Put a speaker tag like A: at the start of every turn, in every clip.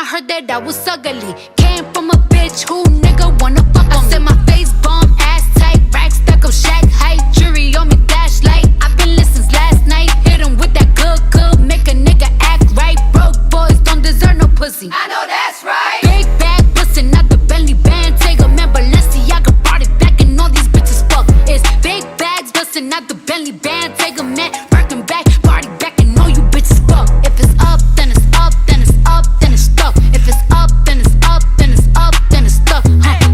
A: I heard that I was ugly. Came from a bitch who nigga wanna fuck on me. I said my face bomb, ass tight, rack stuck up, shack height, jury on me, flashlight. I've been lit since last night. Hit him with that good, make a nigga act right. Broke boys don't deserve no pussy.
B: I know that's right.
A: Big bag bustin' out the Bentley Bentayga, man, Balenciaga brought it back and all these bitches fuck. It's big bags bustin' out the Bentley Bentayga, man, Birkin back, party back and all you bitches fuck. If it's up, then it's up, then it's up, then it's stuck. If it's up, then it's up, then it's up, then it's stuck.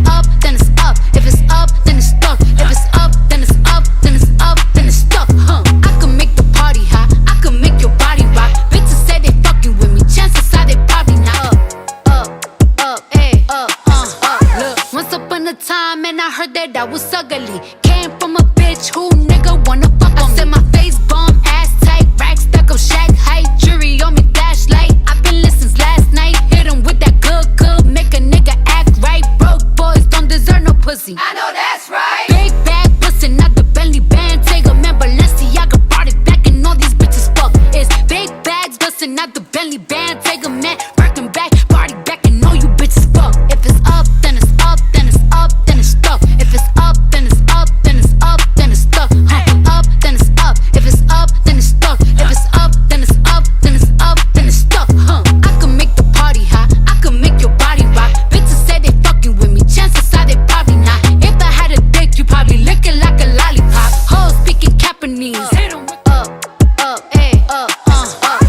A: Up, then it's up. If it's up, then it's stuck. If it's up, then it's up, then it's up, then it's stuck. I can make the party hot, I can make your body rock. Bitches say they fucking with me, chances are they probably not. Look, once upon a time, and I heard that I was ugly. Came from a bitch who nigga wanna fuck on me. I said my face bomb, ass tight, rack stuck up, shack height, jury on me, flashlight. I've been lit since last night. Hit him with that good, make a nigga act right. Broke boys don't deserve no pussy.
B: I know that's right.
A: Big bag bustin' out the Bentley Bentayga, man, Balenciaga brought it back and all these bitches fuck. It's big bags bustin' out the Bentley Bentayga, man, Birkin back, party back and all you bitches fuck. If it's up, then it's up, then it's up, then it's stuck. If it's up, then it's up, then it's up, then it's stuck. Up, then it's up. If it's up, then it's stuck. If it's up, then it's up, then it's up, then it's stuck. I can make the party hot, I can make your body rock. Bitches say they fucking with me, chances are they probably not. If I had a dick, you probably lick it like a lollipop. Hoes speaking Japanese.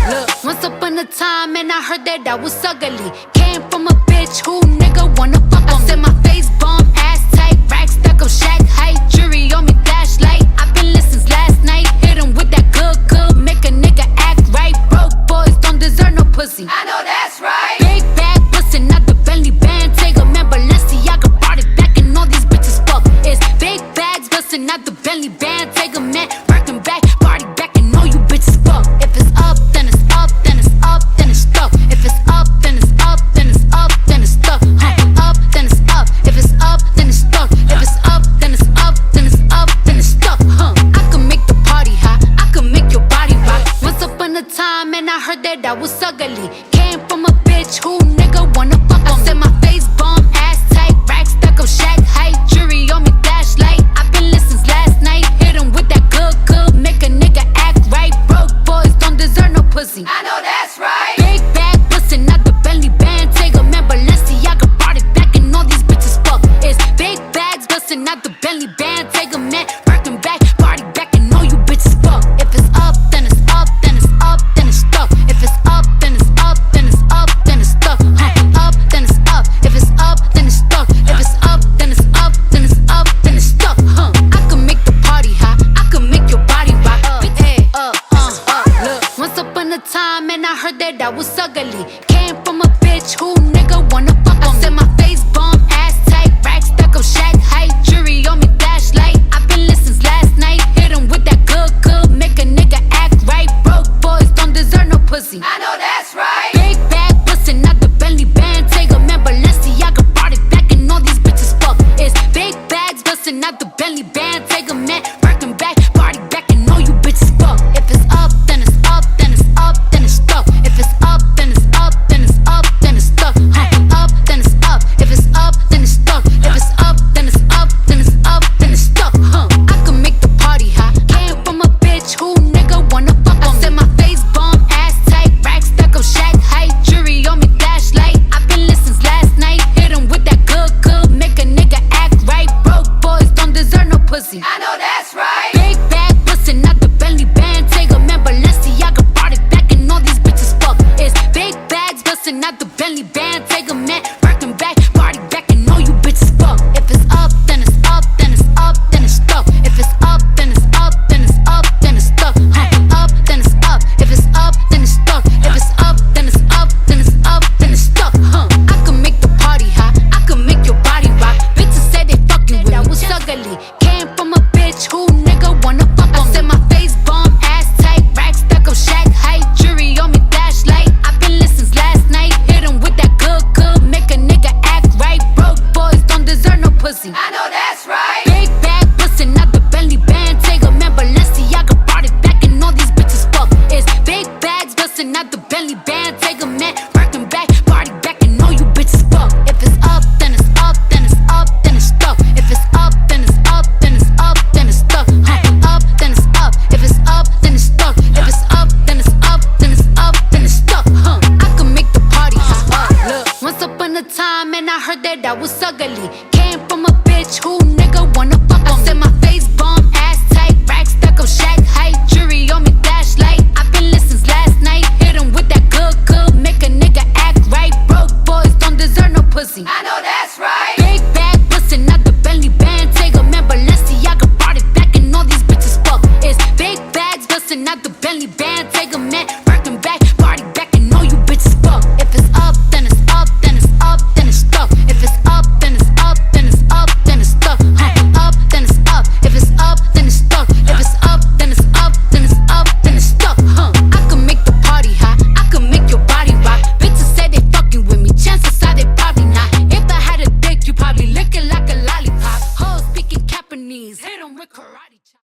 A: Look, once upon a time, and I heard that I was ugly. Came from a bitch who nigga wanna fuck on me. I said my face bomb, ass tight, rack stuck up, shack height, jury on me, flashlight. I've been lit since last night. Hit him with that good, make a nigga act right. Broke boys don't deserve no pussy.
B: I know that's right.
A: Big bag bustin' out the Bentley Bentayga, man, Balenciaga brought it back and all these bitches fuck. It's big bags bustin' out the Bentley Bentayga, man, Birkin back, party back and all you bitches fuck. If it's up, then it's up, then it's up, then it's stuck. If it's up, then it's up, then it's up, then it's stuck. Up, then it's up. If it's up, then it's stuck. If it's up, then it's up, then it's up, then it's stuck. I can make the party hot, I can make your body rock. Once upon a time, and I heard that I was ugly. Came from a bitch who nigga wanna fuck on me. I said my face bomb, ass tight, rack stuck up, shack height, jury on me, flashlight. I've been lit since last night. Hit him with that good, make a nigga act right. Broke boys don't deserve no pussy.
B: I know that's right.
A: Big bag bustin' out the Bentley Bentayga, man, Balenciaga brought it back and all these bitches fuck. It's big bags bustin' out the Bentley Bentayga, man, Birkin back, party back and all you bitches fuck. If it's up, then it's up, then it's up, then it's stuck. If it's up, then it's up, then it's up, then it's stuck. Up, then it's up. If it's up, then it's stuck. If it's up, then it's up, then it's up, then it's stuck. I can make the party hot, I can make your body rock. Look, once upon a time, and I heard that I was ugly. Came from a bitch who nigga wanna fuck on me. I said my face bomb, ass tight, rack stuck up, shack height, jury on me, flashlight. I've been lit since last night. Hit him with that good, make a nigga act right. Broke boys don't deserve no pussy.
B: I know that's right.
A: Big bag bustin' out the Bentley Bentayga, man, Balenciaga brought it back and all these bitches fuck. It's big bags bustin' out the Bentley Bentayga, man, Birkin back, party back and all you bitches fuck. If it's up, then it's up, then it's up, then it's stuck. If it's up, then it's up, then it's up, then it's stuck. Up, then it's up. If it's up, then it's stuck. If it's up, then it's up, then it's up, then it's stuck. I can make the party hot. Came from a bitch who nigga wanna fuck on me. I said my face bomb, ass tight, rack stuck up, shack height, jury on me, flashlight. I've been lit since last night. Hit him with that good, make a nigga act right. Broke boys don't deserve no pussy.
B: I know that's right.
A: Big bag bustin' out the Bentley Bentayga, man, Balenciaga brought it back and all these bitches fuck. It's big bags bustin' out the Bentley Bentayga, man, Birkin back, party back and all you bitches fuck. If it's up, then it's up, then it's up, then it's stuck. If it's up, then it's up, then it's up, then it's stuck. Up, then it's up. If it's up, then it's stuck. If it's up, then it's up, then it's up, then it's stuck. I can make the party hot, I can make your body rock. Bitches say they fucking with me, I was ugly. Came from a bitch who nigga wanna karate chop.